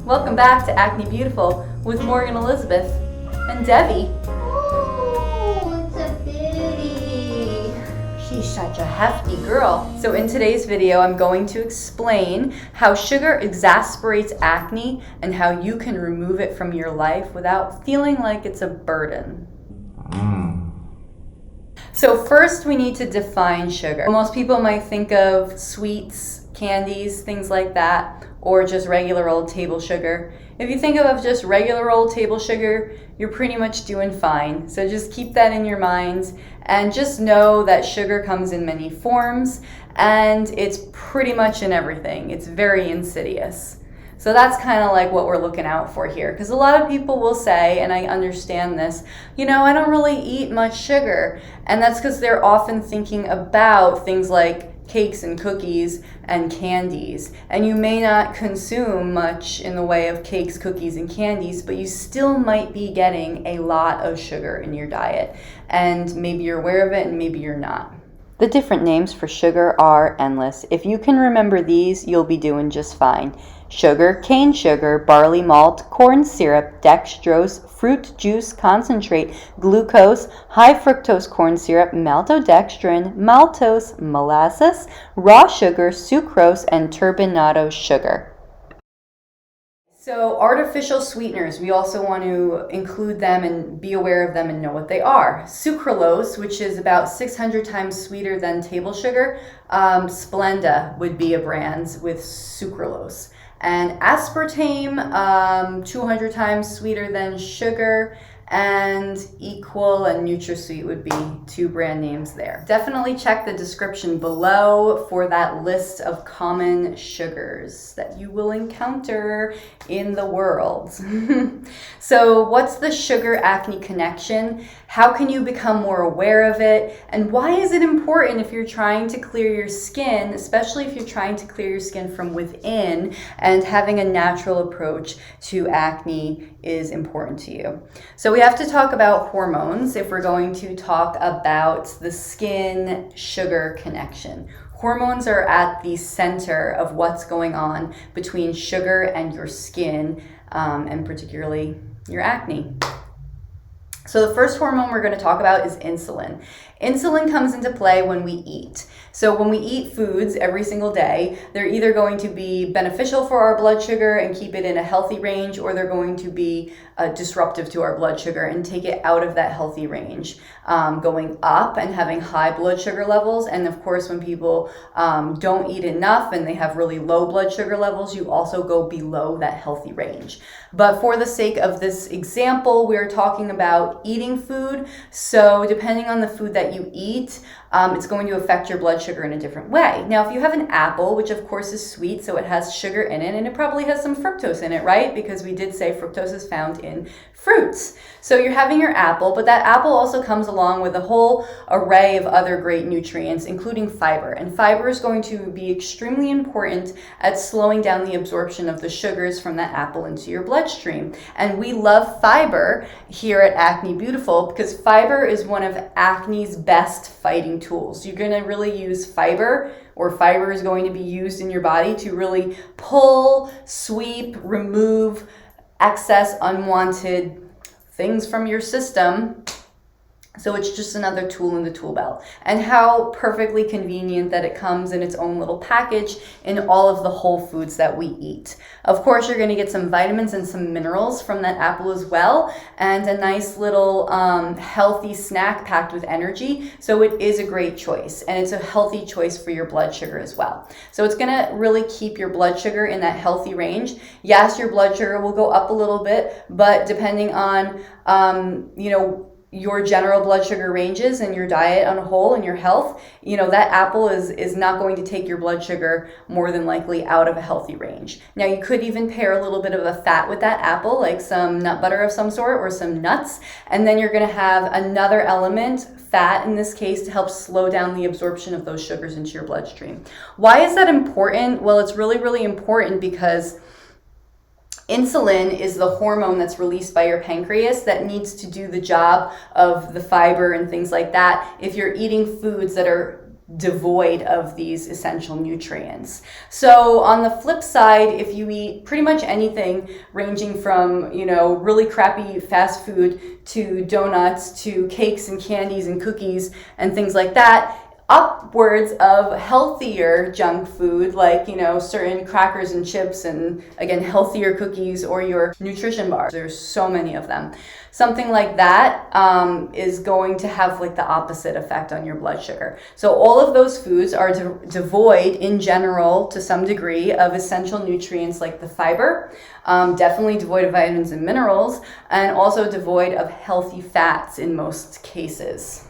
Welcome back to Acne Beautiful with Morgan Elizabeth and Debbie. Oh, it's a beauty. She's such a hefty girl. So in today's video, I'm going to explain how sugar exasperates acne and how you can remove it from your life without feeling like it's a burden. So first we need to define sugar. Most people might think of sweets, candies, things like that, or just regular old table sugar. If you think of just regular old table sugar, you're pretty much doing fine. So just keep that in your mind and just know that sugar comes in many forms and it's pretty much in everything. It's very insidious. So that's kind of like what we're looking out for here. Because a lot of people will say, and I understand this, I don't really eat much sugar. And that's because they're often thinking about things like cakes and cookies and candies. And you may not consume much in the way of cakes, cookies, and candies, but you still might be getting a lot of sugar in your diet. And maybe you're aware of it and maybe you're not. The different names for sugar are endless. If you can remember these, you'll be doing just fine. Sugar, cane sugar, barley malt, corn syrup, dextrose, fruit juice concentrate, glucose, high fructose corn syrup, maltodextrin, maltose, molasses, raw sugar, sucrose, and turbinado sugar. So artificial sweeteners, we also want to include them and be aware of them and know what they are. Sucralose, which is about 600 times sweeter than table sugar. Splenda would be a brand with sucralose. And aspartame, 200 times sweeter than sugar. And Equal and NutraSweet would be two brand names there. Definitely check the description below for that list of common sugars that you will encounter in the world. So what's the sugar acne connection? How can you become more aware of it? And why is it important if you're trying to clear your skin, especially if you're trying to clear your skin from within, and having a natural approach to acne is important to you. So we have to talk about hormones if we're going to talk about the skin sugar connection. Hormones are at the center of what's going on between sugar and your skin, and particularly your acne. So the first hormone we're going to talk about is insulin. Insulin comes into play when we eat. So when we eat foods every single day, they're either going to be beneficial for our blood sugar and keep it in a healthy range, or they're going to be disruptive to our blood sugar and take it out of that healthy range, going up and having high blood sugar levels. And of course, when people don't eat enough and they have really low blood sugar levels, you also go below that healthy range. But for the sake of this example, we're talking about eating food. So depending on the food that you eat, it's going to affect your blood sugar in a different way. Now, if you have an apple, which of course is sweet, so it has sugar in it, and it probably has some fructose in it, right? Because we did say fructose is found in fruits. So you're having your apple, but that apple also comes along with a whole array of other great nutrients, including fiber. And fiber is going to be extremely important at slowing down the absorption of the sugars from that apple into your bloodstream. And we love fiber here at Acne Beautiful because fiber is one of acne's best fighting tools. You're going to really use fiber, or fiber is going to be used in your body to really pull, sweep, remove excess unwanted things from your system. So it's just another tool in the tool belt. And how perfectly convenient that it comes in its own little package in all of the whole foods that we eat. Of course, you're going to get some vitamins and some minerals from that apple as well, and a nice little healthy snack packed with energy. So it is a great choice, and it's a healthy choice for your blood sugar as well. So it's going to really keep your blood sugar in that healthy range. Yes, your blood sugar will go up a little bit, but depending on, your general blood sugar ranges and your diet on a whole and your health, that apple is not going to take your blood sugar more than likely out of a healthy range. Now, you could even pair a little bit of a fat with that apple, like some nut butter of some sort or some nuts, and then you're going to have another element, fat in this case, to help slow down the absorption of those sugars into your bloodstream. Why is that important? Well, it's really, really important because insulin is the hormone that's released by your pancreas that needs to do the job of the fiber and things like that if you're eating foods that are devoid of these essential nutrients. So on the flip side, if you eat pretty much anything ranging from, really crappy fast food to donuts to cakes and candies and cookies and things like that, upwards of healthier junk food like, certain crackers and chips and, again, healthier cookies or your nutrition bars. There's so many of them. Something like that is going to have like the opposite effect on your blood sugar. So all of those foods are devoid in general to some degree of essential nutrients like the fiber, definitely devoid of vitamins and minerals, and also devoid of healthy fats in most cases.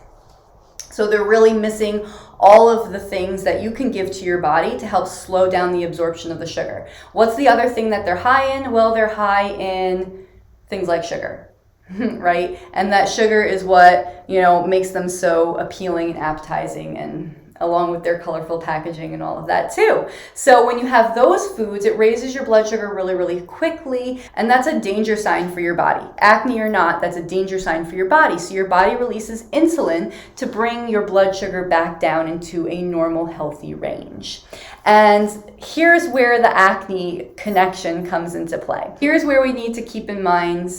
So they're really missing all of the things that you can give to your body to help slow down the absorption of the sugar. What's the other thing that they're high in? Well, they're high in things like sugar, right? And that sugar is what, makes them so appealing and appetizing, and along with their colorful packaging and all of that too. So when you have those foods, it raises your blood sugar really, really quickly, and that's a danger sign for your body. Acne or not, that's a danger sign for your body. So your body releases insulin to bring your blood sugar back down into a normal, healthy range. And here's where the acne connection comes into play. Here's where we need to keep in mind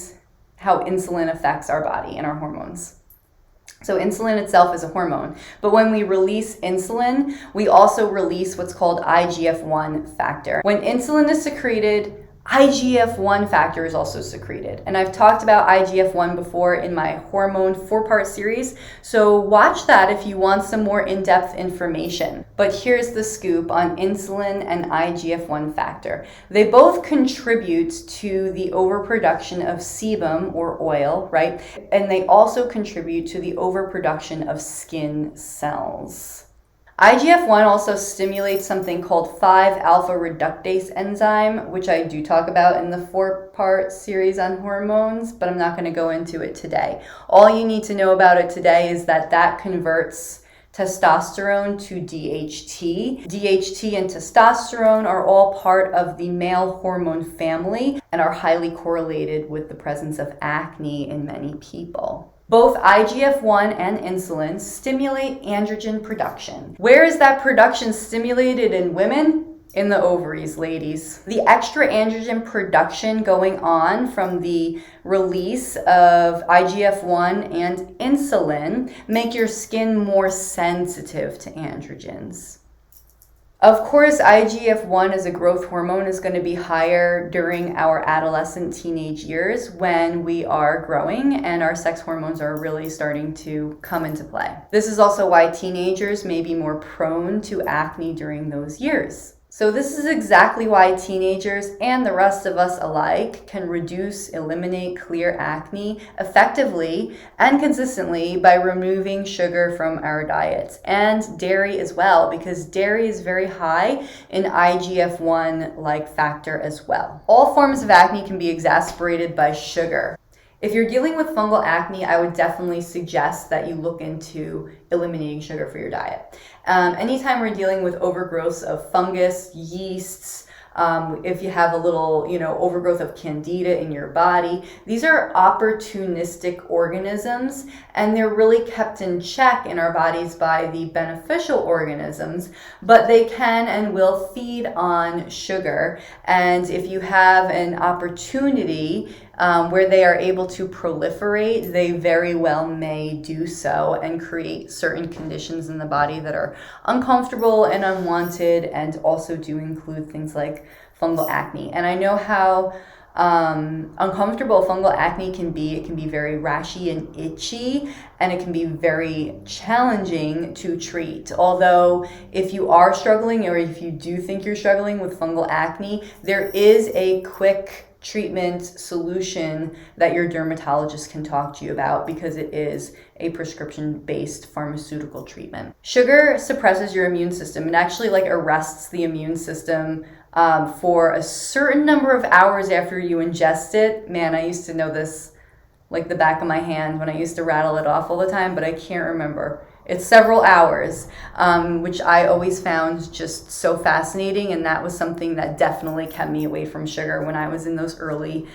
how insulin affects our body and our hormones. So insulin itself is a hormone, but when we release insulin, we also release what's called IGF-1 factor. When insulin is secreted, IGF-1 factor is also secreted. And I've talked about IGF-1 before in my hormone 4-part series, so watch that if you want some more in-depth information. But here's the scoop on insulin and IGF-1 factor. They both contribute to the overproduction of sebum or oil, right? And they also contribute to the overproduction of skin cells. IGF-1 also stimulates something called 5-alpha reductase enzyme, which I do talk about in the 4-part series on hormones, but I'm not going to go into it today. All you need to know about it today is that converts testosterone to DHT. DHT and testosterone are all part of the male hormone family and are highly correlated with the presence of acne in many people. Both IGF-1 and insulin stimulate androgen production. Where is that production stimulated in women? In the ovaries, ladies. The extra androgen production going on from the release of IGF-1 and insulin make your skin more sensitive to androgens. Of course, IGF-1 as a growth hormone is going to be higher during our adolescent teenage years when we are growing and our sex hormones are really starting to come into play. This is also why teenagers may be more prone to acne during those years. So this is exactly why teenagers and the rest of us alike can reduce, eliminate, clear acne effectively and consistently by removing sugar from our diets, and dairy as well, because dairy is very high in IGF-1 like factor as well. All forms of acne can be exacerbated by sugar. If you're dealing with fungal acne, I would definitely suggest that you look into eliminating sugar for your diet. Anytime we're dealing with overgrowths of fungus, yeasts, if you have a little, overgrowth of candida in your body, these are opportunistic organisms, and they're really kept in check in our bodies by the beneficial organisms, but they can and will feed on sugar. And if you have an opportunity where they are able to proliferate, they very well may do so and create certain conditions in the body that are uncomfortable and unwanted, and also do include things like fungal acne. And I know how uncomfortable fungal acne can be. It can be very rashy and itchy, and it can be very challenging to treat. Although if you are struggling, or if you do think you're struggling with fungal acne, there is a quick treatment solution that your dermatologist can talk to you about, because it is a prescription-based pharmaceutical treatment. Sugar suppresses your immune system and actually arrests the immune system for a certain number of hours after you ingest it. Man, I used to know this like the back of my hand when I used to rattle it off all the time, but I can't remember. It's several hours, which I always found just so fascinating, and that was something that definitely kept me away from sugar when I was in those early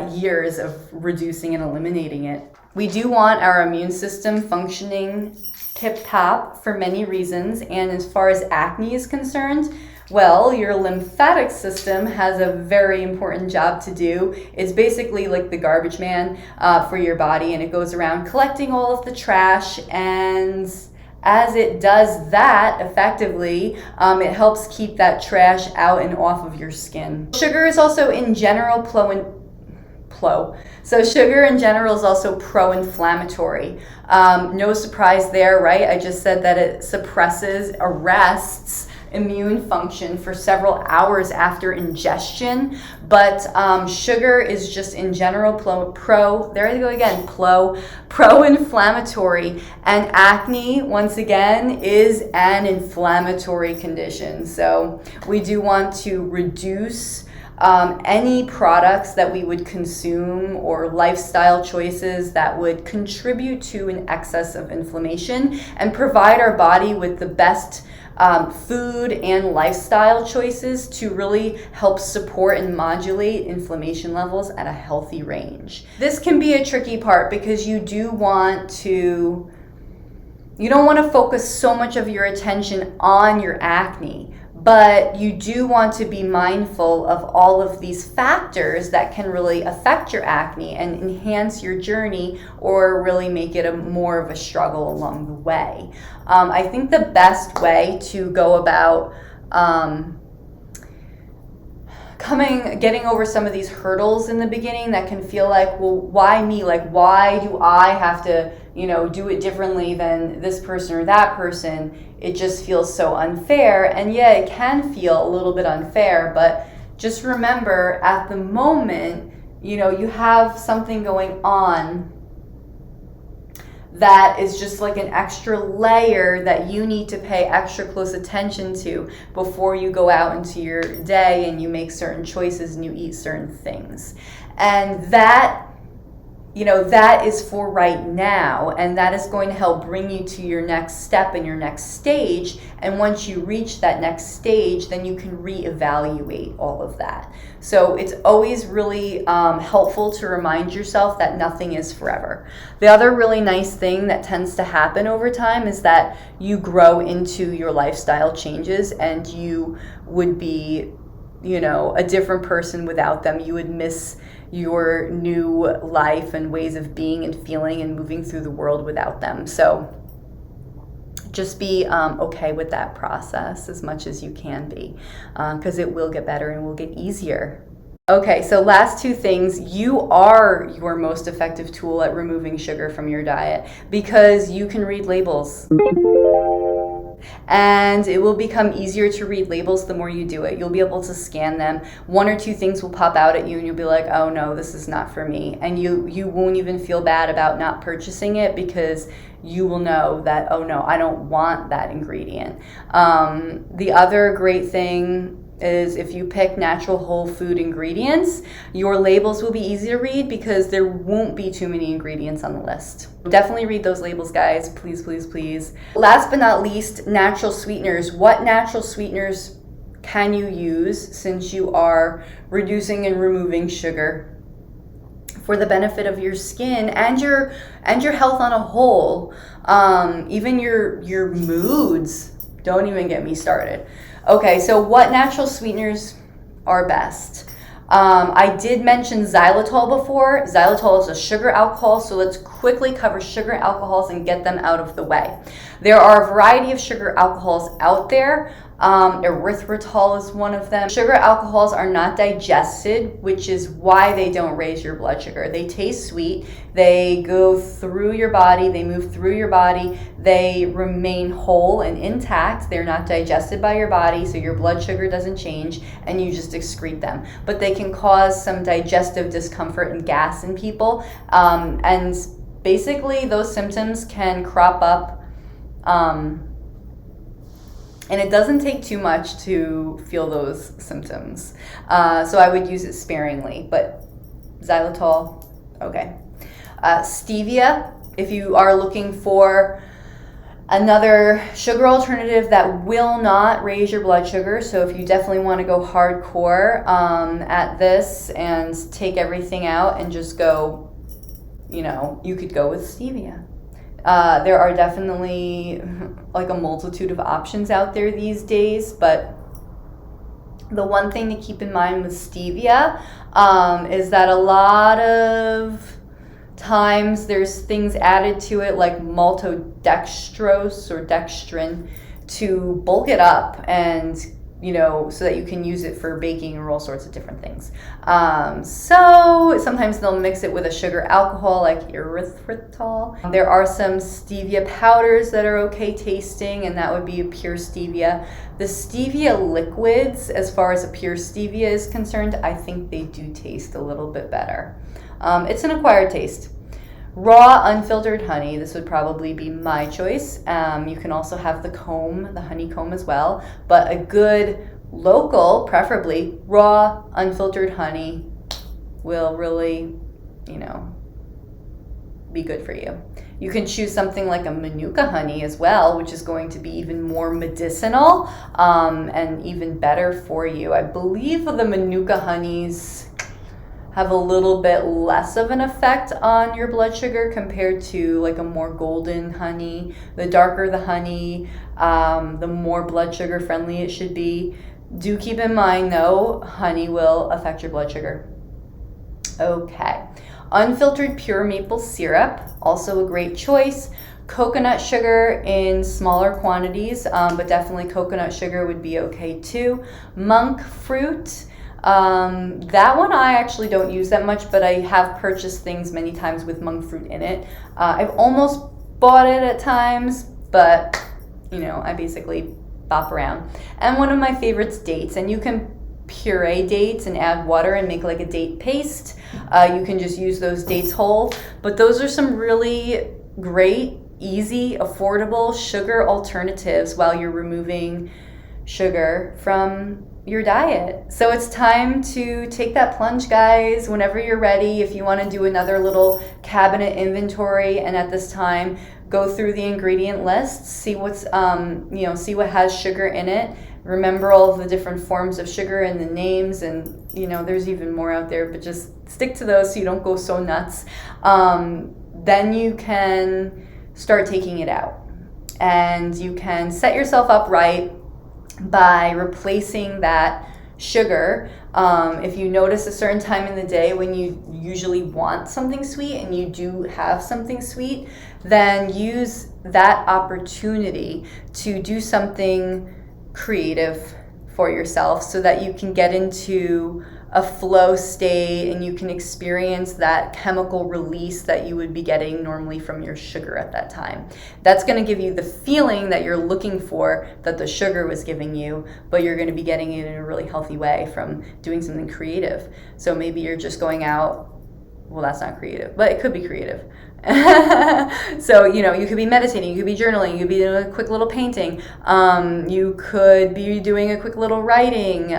years of reducing and eliminating it. We do want our immune system functioning tip-top for many reasons. And as far as acne is concerned, well, your lymphatic system has a very important job to do. It's basically like the garbage man for your body, and it goes around collecting all of the trash, and as it does that effectively, it helps keep that trash out and off of your skin. Sugar is also in general So sugar in general is also pro-inflammatory. No surprise there, right? I just said that it arrests immune function for several hours after ingestion, but sugar is just in general pro-inflammatory, and acne, once again, is an inflammatory condition. So we do want to reduce any products that we would consume or lifestyle choices that would contribute to an excess of inflammation, and provide our body with the best food and lifestyle choices to really help support and modulate inflammation levels at a healthy range. This can be a tricky part because you don't want to focus so much of your attention on your acne, but you do want to be mindful of all of these factors that can really affect your acne and enhance your journey, or really make it more of a struggle along the way. I think the best way to go about getting over some of these hurdles in the beginning that can feel like, well, why me? Like, why do I have to, do it differently than this person or that person? It just feels so unfair. And yeah, it can feel a little bit unfair, but just remember at the moment, you have something going on that is just like an extra layer that you need to pay extra close attention to before you go out into your day and you make certain choices and you eat certain things. And that is for right now, and that is going to help bring you to your next step and your next stage. And once you reach that next stage, then you can reevaluate all of that. So it's always really helpful to remind yourself that nothing is forever. The other really nice thing that tends to happen over time is that you grow into your lifestyle changes, and you would be, a different person without them. You would miss your new life and ways of being and feeling and moving through the world without them. So just be okay with that process as much as you can be, because it will get better and will get easier. Okay, so last two things. You are your most effective tool at removing sugar from your diet because you can read labels. And it will become easier to read labels the more you do it. You'll be able to scan them. One or two things will pop out at you and you'll be like, oh no, this is not for me. And you won't even feel bad about not purchasing it because you will know that, oh no, I don't want that ingredient. The other great thing is if you pick natural whole food ingredients, your labels will be easy to read because there won't be too many ingredients on the list. Definitely read those labels, guys. Please, please, please. Last but not least, natural sweeteners. What natural sweeteners can you use since you are reducing and removing sugar for the benefit of your skin and your health on a whole? Even your moods. Don't even get me started. Okay, so what natural sweeteners are best? I did mention xylitol before. Xylitol is a sugar alcohol, so let's quickly cover sugar alcohols and get them out of the way. There are a variety of sugar alcohols out there. Erythritol is one of them. Sugar alcohols are not digested, which is why they don't raise your blood sugar. They taste sweet. They go through your body. They move through your body. They remain whole and intact. They're not digested by your body, so your blood sugar doesn't change, and you just excrete them. But they can cause some digestive discomfort and gas in people. And basically, those symptoms can crop up. And it doesn't take too much to feel those symptoms. So I would use it sparingly, but xylitol, okay. Stevia, if you are looking for another sugar alternative that will not raise your blood sugar, so if you definitely want to go hardcore at this and take everything out and just go, you could go with stevia. There are definitely like a multitude of options out there these days, but the one thing to keep in mind with stevia is that a lot of times there's things added to it like maltodextrose or dextrin to bulk it up and, you know, so that you can use it for baking or all sorts of different things. So sometimes they'll mix it with a sugar alcohol like erythritol. There are some stevia powders that are okay tasting, and that would be a pure stevia. The stevia liquids, as far as a pure stevia is concerned, I think they do taste a little bit better. It's an acquired taste. Raw unfiltered honey, this would probably be my choice. You can also have the comb, the honeycomb as well, but a good local, preferably raw unfiltered honey will really, you know, be good for you. You can choose something like a manuka honey as well, which is going to be even more medicinal and even better for you. I believe the manuka honeys have a little bit less of an effect on your blood sugar compared to like a more golden honey. The darker the honey, the more blood sugar friendly it should be. Do keep in mind though, honey will affect your blood sugar. Okay, unfiltered pure maple syrup, also a great choice. Coconut sugar in smaller quantities, but definitely coconut sugar would be okay too. Monk fruit. That one I actually don't use that much, but I have purchased things many times with monk fruit in it. I've almost bought it at times, but you know, I basically bop around. And one of my favorites, dates, and you can puree dates and add water and make like a date paste. You can just use those dates whole, but those are some really great, easy, affordable sugar alternatives while you're removing sugar from your diet. So it's time to take that plunge, guys, whenever you're ready. If you want to do another little cabinet inventory, and at this time go through the ingredient list, see what's see what has sugar in it. Remember all of the different forms of sugar and the names, and you know there's even more out there, but just stick to those so you don't go so nuts. Then you can start taking it out, and you can set yourself up right by replacing that sugar. If you notice a certain time in the day when you usually want something sweet and you do have something sweet, then use that opportunity to do something creative for yourself so that you can get into a flow state and you can experience that chemical release that you would be getting normally from your sugar at that time. That's going to give you the feeling that you're looking for that the sugar was giving you, but you're going to be getting it in a really healthy way from doing something creative. So maybe you're just going out, well, that's not creative, but it could be creative. So, you know, you could be meditating, you could be journaling, you could be doing a quick little painting, you could be doing a quick little writing,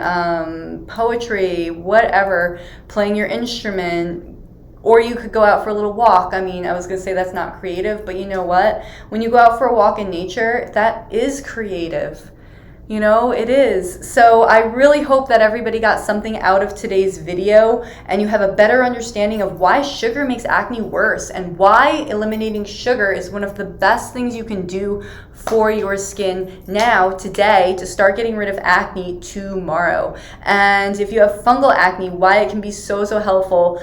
poetry, whatever, playing your instrument, or you could go out for a little walk. I mean, I was going to say that's not creative, but you know what? When you go out for a walk in nature, that is creative. You know, it is. So I really hope that everybody got something out of today's video and you have a better understanding of why sugar makes acne worse and why eliminating sugar is one of the best things you can do for your skin now, today, to start getting rid of acne tomorrow. And if you have fungal acne, why it can be so helpful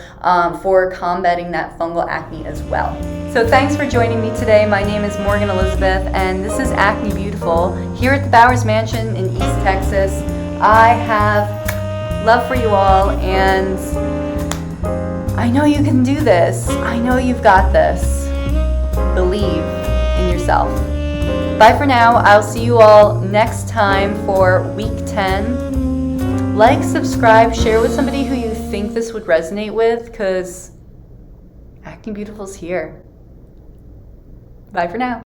for combating that fungal acne as well. So thanks for joining me today. My name is Morgan Elizabeth and this is Acne Beautiful here at the Bowers Mansion in East Texas. I have love for you all, and I know you can do this. I know you've got this. Believe in yourself. Bye for now. I'll see you all next time for week 10. Like, subscribe, share with somebody who you think this would resonate with, because Acne Beautiful's here. Bye for now.